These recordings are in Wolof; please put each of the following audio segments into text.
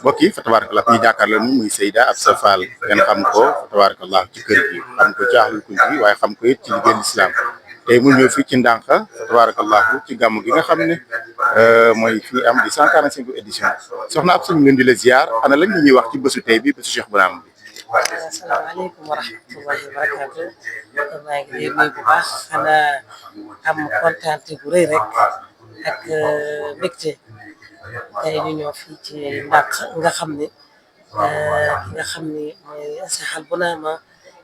mbokk yi fa tabarakallah ñu jàkkaarloo ni muy Seyda Absa Fall ngeen xam ko fa tabarakallah ci kër gi xam ko ci Ahlul Kunti waaye xam ko it ci liggéey islam tey mu ñëw fii ci Ndànk fa tabarakallah ci gàmm gi nga xam ne mooy fii am di 145e édition soxna Absa ñu leen di la ziar ana lañ ñuy wax ci bésu tey bi bésu Cheikh Bounama bi. asalaamaaleykum wa rahmatullahi wa barakatu maa ngi leen nuyu bu baax xanaa am kontaante bu rëy rek ak mbégte tey ñu ñëw fii ci Ndànk nga xam ni mooy Cheikh Bounama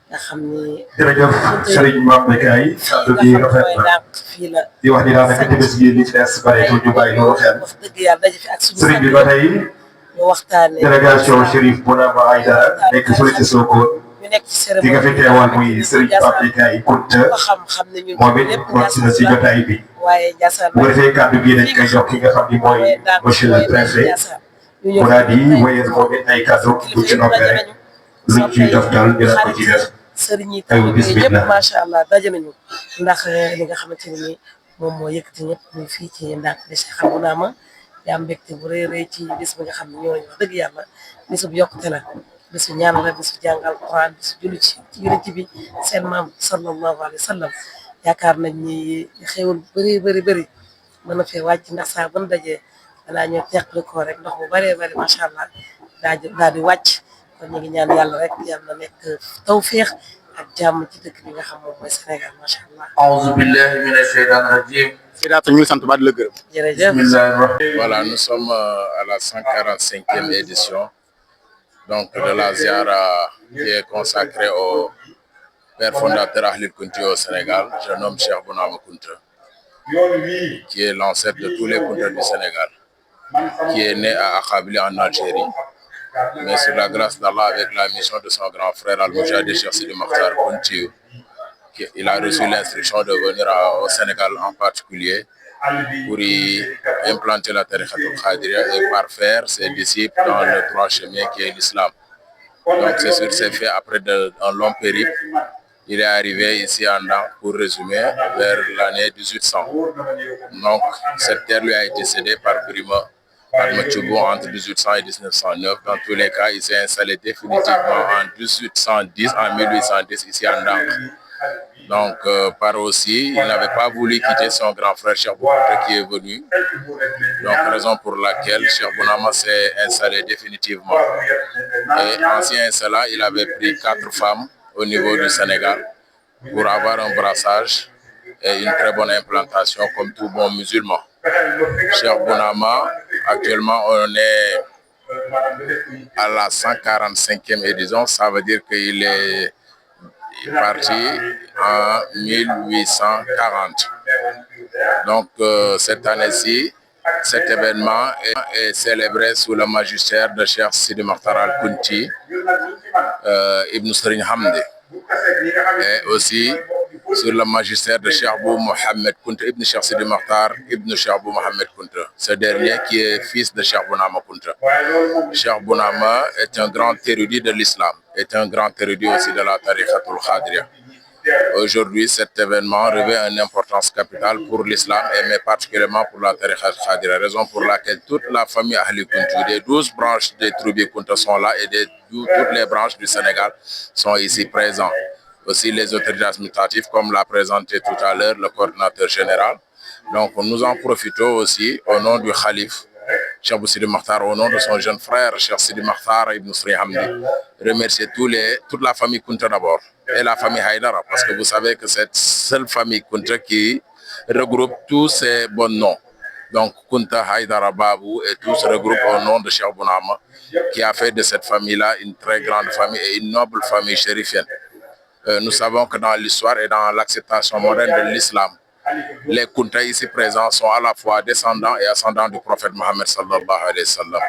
nga xam ni jërëjëf Serigne Mame Becaye kàddu gi rafet na fii la di wax ni daanaka ci bés gi li ci des bareetul ñu bàyyi loolu xel wax dëgg yàlla daje fi ak suñu Serigne bi ba tey ñu waxtaane délégation Chérif Bounama Aïdara nekk fële ci Sokone ñu nekk ci di nga fi teewal muy Serigne Mame Becaye Kounta xam ne ñun moom it wàcc na ci jotaay bi waaye Ndiassane bu ko defee kàddu gi dañ koy jox ki nga xam ni mooy monsieur le préfet mu daal di wéyal moom it ay kàddu bu ci noppee rek luñ ciy def daal ñu ko ci def. sëriñ yi tamit ñëpp macha allah daje nañu ndax li nga xamante ne nii moom moo yëkkati ñëpp ñu fii ci Ndànk di Cheikh Bounama di am mbégte bu rëy rëy ci bis bi nga xam ne ñoo nañu wax dëgg yàlla bisu bu yokkute la bisu ñaan la bisu jàngal Quran bisu julli ci yonent bi seen maam sallallahu alayhi wa sallam yaakaar nañ ni xéwal bëri mën na fee wàcc ndax saa ban dajee danaa ñëw teqli ko rek ndox bu bëree bëri macha allah daal di wàcc kon ñu ngi ñaan yàlla rek yàlla na nekk tawféex ak jàmm ci dëkk bi nga xam moom mooy Sénégal macha allah. A'uuzu billahi mina shaytaani rajiim. Seyda ñu ngi sant ba di la gërëm. jërëjëf. Voilà, nous sommes à la 145e édition donc de la Ziara qui est consacrée au père fondateur Ahlul Kunti au Sénégal, je nomme Cheikh Bounama Kounta, qui est l'ancêtre de tous les Kounta du Sénégal, qui est né à Akhabili en Algérie. Mais sur la grâce d'Allah, avec la mission de son grand frère Al-Moujahid Cheikh Sidi Mokhtar Kounti, il a reçu l'instruction de venir au Sénégal en particulier pour y implanter la Tariqatul Khadria et parfaire ses disciples dans le droit chemin qui est l'islam. Donc c'est sur ces faits, après un long périple, il est arrivé ici en Ndànk, pour résumer, vers l'année 1800. Donc cette terre lui a été cédée par Birima Admatchoubou entre 1800 et 1909. Dans tous les cas, il s'est installé définitivement en 1810 ici en Ndànk. Donc, par aussi, il n'avait pas voulu quitter son grand frère Cheikh Bounama qui est venu. Donc, raison pour laquelle Cheikh Bounama s'est installé définitivement. Et ancien cela, il avait pris 4 femmes au niveau du Sénégal pour avoir un brassage et une très bonne implantation comme tout bon musulman. Cheikh Bounama, actuellement, on est à la 145e édition. Ça veut dire qu'il est parti en 1840. Donc cette année-ci, cet événement est célébré sous le magistère de Cheikh Sidi Mokhtar Al-Kunti, Ibn Serigne Hamdi, et aussi sur le magistère de Cheikh Bou Mohamed Kounta, Ibn Cheikh Sidi Mokhtar, Ibn Cheikh Bou Mohamed Kounta, ce dernier qui est fils de Cheikh Bounama Kounta. Cheikh Bounama est un grand érudit de l'islam, est un grand érudit aussi de la Tariqatul Khadria. Aujourd'hui, cet événement revêt une importance capitale pour l'islam, mais particulièrement pour la Tariqatul Khadria, raison pour laquelle toute la famille Ahlul Kunti, des 12 branches des Troubiers Kounta sont là et toutes les branches du Sénégal sont ici présentes. Aussi les autorités administratives, comme l'a présenté tout à l'heure le coordinateur général. Donc nous en profitons aussi au nom du Khalif, Cheikh Sidi Mokhtar, au nom de son jeune frère, Cheikh Sidi Mokhtar Ibn Serigne Hamdi, remercier toute la famille Kounta d'abord, et la famille Haïdara, parce que vous savez que cette seule famille Kounta qui regroupe tous ces bons noms. Donc Kounta, Haïdara, Babou, et tous se regroupent au nom de Cheikh Bounama, qui a fait de cette famille-là une très grande famille et une noble famille chérifienne. Nous savons que dans l'histoire et dans l'acceptation moderne de l'islam, les Kounta ici présents sont à la fois descendants et ascendants du prophète Mohammed sallallahu alayhi wa sallam.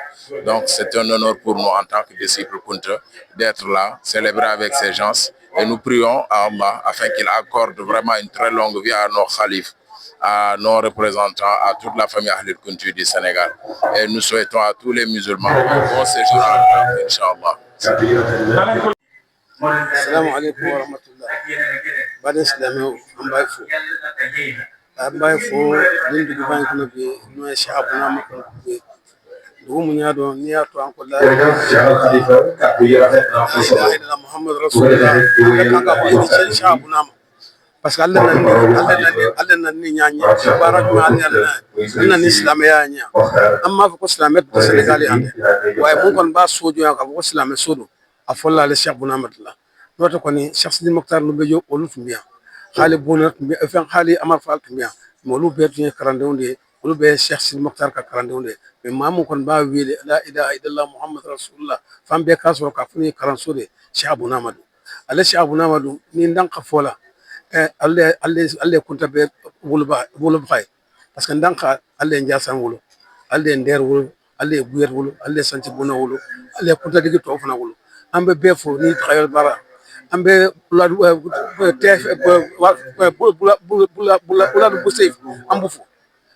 Donc c'est un honneur pour nous en tant que disciples Kounta d'être là, célébrer avec ces gens. Et nous prions à Allah afin qu'il accorde vraiment une très longue vie à nos khalifs, à nos représentants, à toute la famille Ahlul Kunti du Sénégal. Et nous souhaitons à tous les musulmans un bon séjour à Allah, Inch'Allah. Assalamu alaikum wa rahmatullah. Bada Islamiyya an bai fo din dugu ban kuna bi no Cheikh Bounama ko be dugu mu ɲa dɔn n'i y'a to an ko la jërëjëf Cheikh Khalifa kàddu yi rafet na am solo. ilaha muhammad rasulullah bɛɛ kan ka bɔ i ni cɛ Cheikh Bunama parce que ale na ni ɲaɲɛ baara jumɛn ale na ni silamɛya ɲɛ an m'a fɔ ko silamɛ tɛ Sénégal yan dɛ wa mun kɔni b'a so jɔnya k'a fɔ ko silamɛ so don a fɔlɔ ale Cheikh Bunama de la n'o tɛ kɔni Cheikh Sidi Mokhtar nu bɛ jɔ olu tun bɛ yan hali Bouna tun bɛ fɛn hali Amar Fall tun bɛ yan mais olu bɛɛ tun ye kalandenw de ye olu bɛɛ ye Cheikh Sidi Mokhtar ka kalandenw de ye mais maa mun kɔni b'a wele la ilaha illallah muhammad rasulullah fan bɛɛ k'a sɔrɔ k'a fɔ ne ye kalanso de ye Cheikh Bunama don ale Cheikh Bunama don ni n dan ka fɔ la ale kunta bɛɛ wolobaga ye parce que n dan ka ale ye Ndiassane wolo ale ye Nder wolo ale ye Guyet wolo ale ye Santi Bouna wolo ale ye kuntadigi tɔw fana wolo an bɛ bɛɛ fo ni tagayɔrɔ baara an bɛ Buladu Buseyf an b'u fo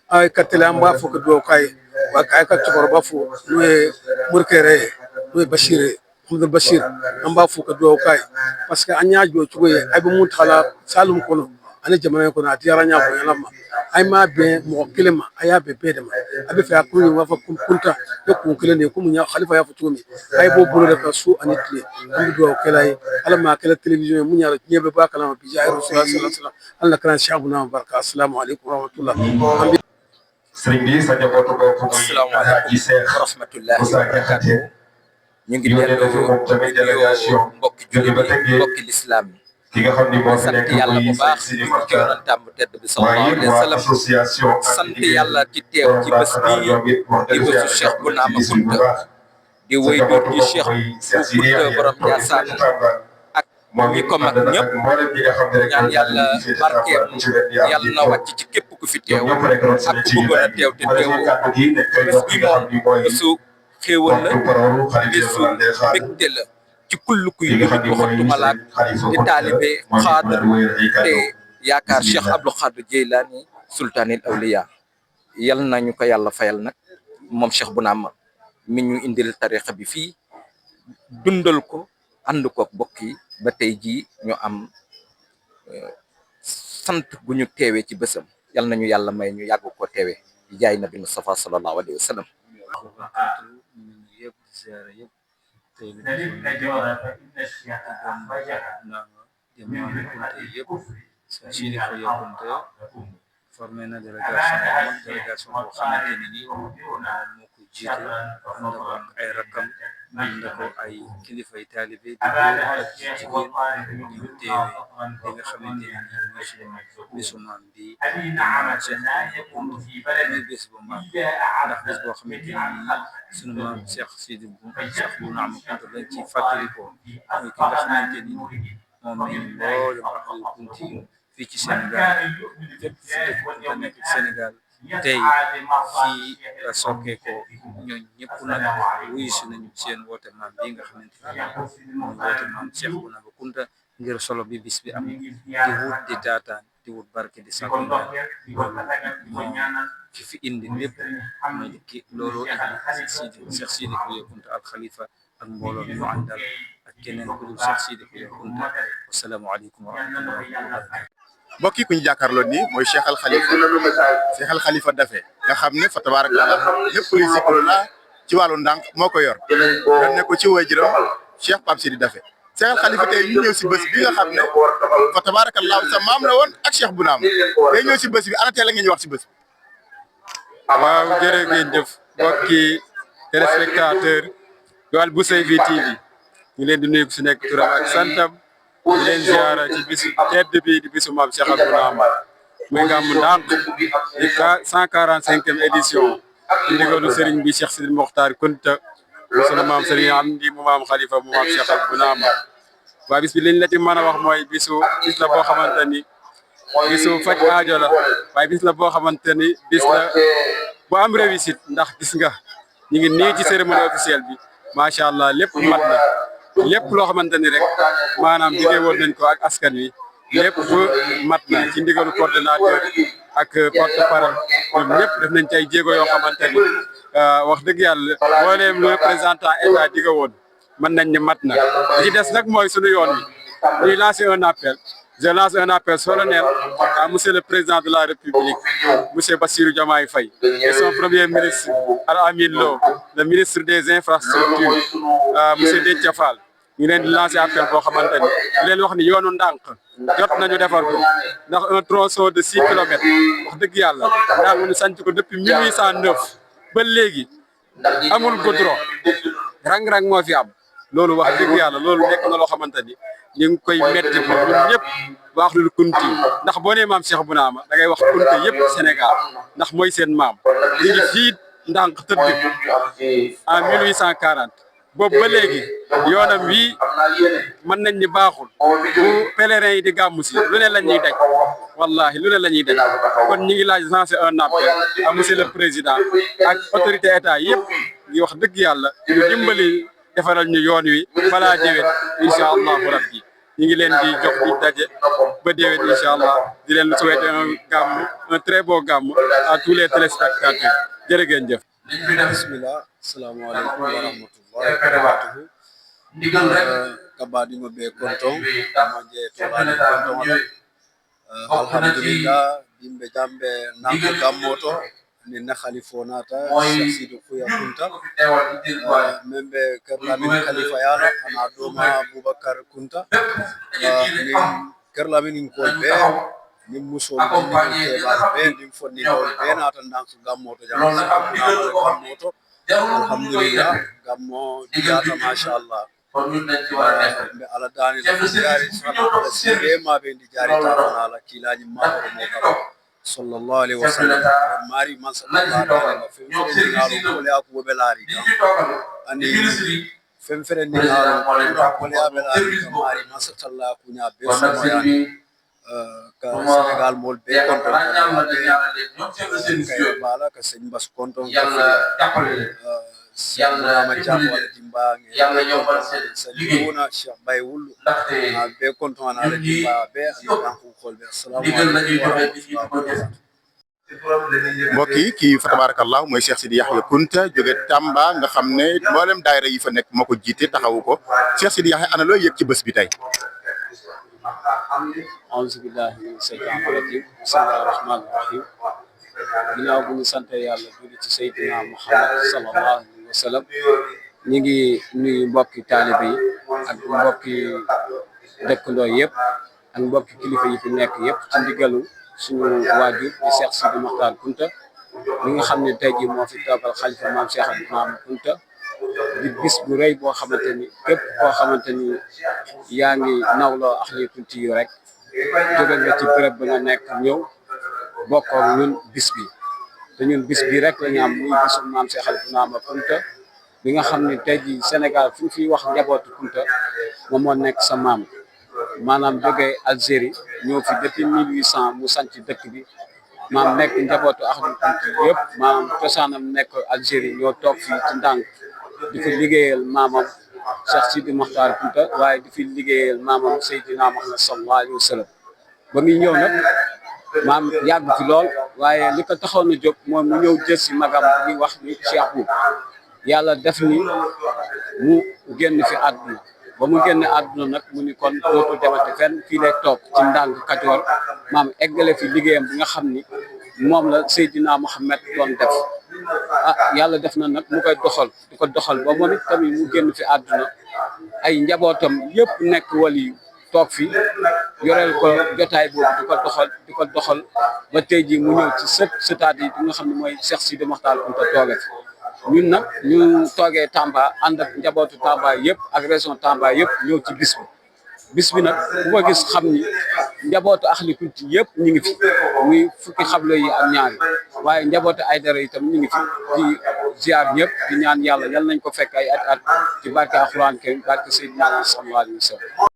ka tɛmɛ an b'a fɔ ka dugawu k'a ye wa k'a ka cɛkɔrɔba fo n'o ye Morikɛ yɛrɛ ye n'o ye Bachir ye Hamdu Bachir an b'a fo ka dugawu k'a ye parce que an y'a jɔ cogo ye a bɛ mun ta la Saloum kɔnɔ ani jamana in kɔnɔ a diyara n y'a bonyana ma a m'a bɛn mɔgɔ kelen ma a y'a bɛn bɛɛ de ma a bɛ fɛ a kun b'a fɔ kunta ne kun kelen de ye komi Khalifa y'a fɔ cogo min a ye b'o bolo de ka so ani tile an bɛ dugawu kɛla ye ala ma kɛla télévision ye mun y'a diɲɛ bɛɛ b'a kalama bi a yɛrɛ sɔrɔ ala kana Cheikh Bunama barika assalamu alaikum warahmatullah sëriñ bi sa njabootu bopp muy Alaaji Seex Moussa Diakhaté ñu ngi dellu moom tamit délégation mbokki jullit yi mbokki lislaam yi ki nga xam ni moo fi sant nekk yàlla bu muy baax Sidi ci Mokhtar yonentam bu tedd bi sallallahu waaye alayhi wa waa sallam association sant yàlla ci teew ci bés bii di bésu Cheikh Bunama Kunta di waajur ci Cheikh bu Kunta borom Ndiassane ak ñi ko mag ñëpp ñaan yàlla barkeem yàlla na wàcc ci képp ku fi teew ak ku bëggoon a teew te teewoo bés bi moom bésu xéewal la bésu mbégte la ci kullu kuy jullit waxatuma laak di taalibe xaadir te yaakaar Cheikh Abdou Khadir Jeylaani sultaanil awliya yal nañu ko yàlla fayal nag moom Cheikh Bunama mi ñu indil tarixa bi fii dundal ko ànd kook bokk yi ba tey jii ñu am sant gu ñu teewee ci bésam yal nañu yàlla may ñu yàgg koo teewee jaay nabi Mustafa sallallahu alayhi wa sallam formé na délégation boo xamante ne nii moom moo ko jiite ànd ko ak ay rakkam ànd ko ay kilifay taalibe di góor ak jigéen ñu teewee li nga xamante ne nii mooy suñu bisu maam bi maam Cheikh Bunama Kunta muy bés bu maam ndax bés boo xamante ne nii suñu maam Cheikh Sidi Cheikh Bunama Kunta lañ ci fàttalikoo muy ki nga xamante ni moom lañ mboolem ahlu Kunti fii ci Sénégal fépp fi dëkk Kunta nekk ci Sénégal tey fii la sokkee ko ñooñ ñëpp nag wuyu si nañu seen woote maam bi nga xamante ni mooy woote maam Cheikh Bunama Kunta ngir solo bi bis bi am di wut di taataan di wut barke di sakku moom ki fi indi lépp mooy ki looloo indi Cheikh Sidi Kouya Kunta al Khalifa ak mbooloo mi mu àndal ak keneen ku dul Cheikh Sidi Kouya Kunta wasalaamu aleykum wa rahmatullahi wa barakatuh mbokk yi ku ñu jàkkaarloo nii mooy Cheikh Al Khalifa Daffé nga xam ne fa tabarakallah lépp luy zikrullah ci wàllu ndànk moo ko yor doon ne ko ci waajuram Cheikh Pape Sidi Daffé Cheikh Al Khalifa tey ñu ñëw si bés bi nga xam ne fa tabarakallah sa maam la woon ak Cheikh Bunama tey ñëw si bés bi ana tey la ngeen ñu wax si bés bi. waaw jërë ngeen jëf mbokki téléspectateur yu Al Bousayfi TV ñu leen di nuyu ku si nekk turam ak santam di leen ziara ci bisu tedd bi di bisu maam Cheikh Bunama muy gàmmu ndànk di 145e édition ci ndigalu Serigne bi Cheikh Sidi Mokhtar Kunta sunu maam Serigne Amdi mu maam Khalifa mu maam Cheikh Bunama waaye bis bi liñ la ci mën a wax mooy bis la boo xamante ni bisu faj aajo la waaye bis la boo xamante ni bis la bu am réussite ndax gis nga ñu ngi nii ci cérémonie officielle bi macha allah lépp mat na lépp loo xamante ni rek maanaam liggéey woon nañ ko ak askan wi lépp mat na ci ndigalu coordonnateur ak porte parole ñoom ñëpp def nañ ci ay jéego yoo xamante ni wax dëgg yàlla mbooleem lu représentant état digga woon mën nañ ne mat na li ci des nag mooy sunu yoon wi ñuy lancer un appel je lance un appel solennel à monsieur le président de la République, monsieur Bassirou Diomaye Faye, et son premier ministre Al-Amin Lo, le ministre des infrastructures monsieur Déthié Fall. ñu leen di lancer appel boo xamante ni leen wax ni yoonu ndànk jot nañu defar ko ndax un tronçon de 6 kilomètres wax dëgg yàlla daal ñu sanc ko depuis 1809 ba léegi amul goudron rang-rang moo fi am loolu wax dëgg yàlla loolu nekk na loo xamante ni ñu ngi koy metti pour ñun ñëpp wax lu kunti ndax boo nee maam Cheikh Bounama da ngay wax kunti yëpp Sénégal ndax mooy seen maam li ngi fii ndànk tëdd en 1840 boobu ba léegi yoonam wii mën nañ ni baaxul bu pèlerin yi di gàmmu si lu ne la ñuy daj wallahi lu ne la ñuy daj kon ñi ngi laaj lancer un appel à monsieur le président ak autorité état yëpp ngi wax dëgg yàlla ñu dimbali defaral ñu yoon wi balaa déwén incha allahu rabbi ñi ngi leen di jox di daje ba déwén incha allah di leen souhaiter un gàmmu un très beau gàmmu à tous les téléspectateurs jërë ngeen jëf. bismillah assalamualeykum wa rahmatullahi wa barakatuhu kabadima be konton moje tolani konton alhamdulillah dimbe jambe namko gammoto ni na khalifa nata Cheikh Sidou Kouya Kunta membe kerlamin khalifa yala ana doma Boubacar Kunta ni kerlamin ko be ni muso ni ke ba be ni fonni ko be nata ndank gammoto jam gammoto alhamdulillah gammo digata mashallah be ala dani la jari sallallahu alaihi ma be di jari ta ala kilaji ma ko mo kala sallallahu alaihi wasallam mari man sallallahu alaihi wasallam fe ngalo ko le aku be lari ani fem fere ni ngalo ko le be lari mari man sallallahu kunya be so ka Sénégal mol be konton kay bala ka sëñ Bass konton yalla ma jàpp wala dimba yalla yombal seen liggéey Cheikh Baye Wulu be konton na la dimba be ak ko xol be assalamu alaykum mbokk yi kii fa tabarakallah mooy Cheikh Sidi Yahya Kunta jóge Tamba nga xam ne mboolem daayira yi fa nekk moo ko jiite taxawu ko Cheikh Sidi Yahya ana loo yëg ci bés bi tey. auzu billahi min shaytaani rajim bismillahir rahmanir rahim ginnaaw bu ñu sant yàlla julli ci Seydina Muhammad sallallahu alayhi wa sallam ñi ngi nuyu mbokki taalibe yi ak mbokki dëkkandoo yëpp ak mbokki kilifa yi fi nekk yëpp ci ndigalu suñu waajur di Cheikh Sidi Mokhtar Kunta mi nga xam ne tey jii moo fi toogal xalifa maam Cheikh Ibrahima Kunta di bis bu rëy boo xamante ni képp koo xamante ni yaa ngi nawloo Ahlu Kunti yu rek jóge nga ci béréb ba nga nekk ñëw bokkoog ñun bis bi te ñun bis bi rek la ñu am muy bisu maam Cheikh Ibrahima Kunta bi nga xam ne tey jii Sénégal fu ñu fiy wax njabootu Kunta moom moo nekk sa maam maanaam jógee Algérie ñëw fi depuis 1800 mu sanc dëkk bi maam nekk njabootu Ahlu Kunti yëpp maanaam cosaanam nekk Algérie ñoo toog fii ci ndànk di fi liggéeyal maamam Cheikh Sidi Mokhtar Kunta waaye di fi liggéeyal maamam Seydina Muhammad sallallahu alayhi wa sallam ba muy ñëw nag maam yàgg fi lool waaye li ko taxoon a jóg moom mu ñëw jël si magam bi wax ni Cheikh bu yàlla def ni mu génn fi àdduna ba mu génn àdduna nag mu ni kon dootul demati fenn fii lay toog ci ndànk Kajoor maam eggale fi liggéeyam bi nga xam ni moom la Seydina Muhammad doon def yàlla def na nag mu koy doxal di ko doxal ba moom it tamit mu génn fi àdduna ay njabootam yëpp nekk wali toog fi yoreel ko jotaay boobu di ko doxal ba tey jii mu ñëw ci sëtaat yi nga xam ne mooy Cheikh Sidi Mokhtar Kunta tooge fi ñun nag ñu toogee Tamba ànd ak njabootu Tamba yëpp ak région Tamba yëpp ñëw ci bis bi nag bu ko gis xam ni njabootu Ahlu Kunti yëpp ñu ngi fi muy fukki xabla yi ak ñaari waaye njabootu Aydara itam ñu ngi fi di ziar ñëpp di ñaan yàlla yal nañ ko fekk ay at ci barke alxuraan kariim barke Seydina sallallahu alayhi wa sallam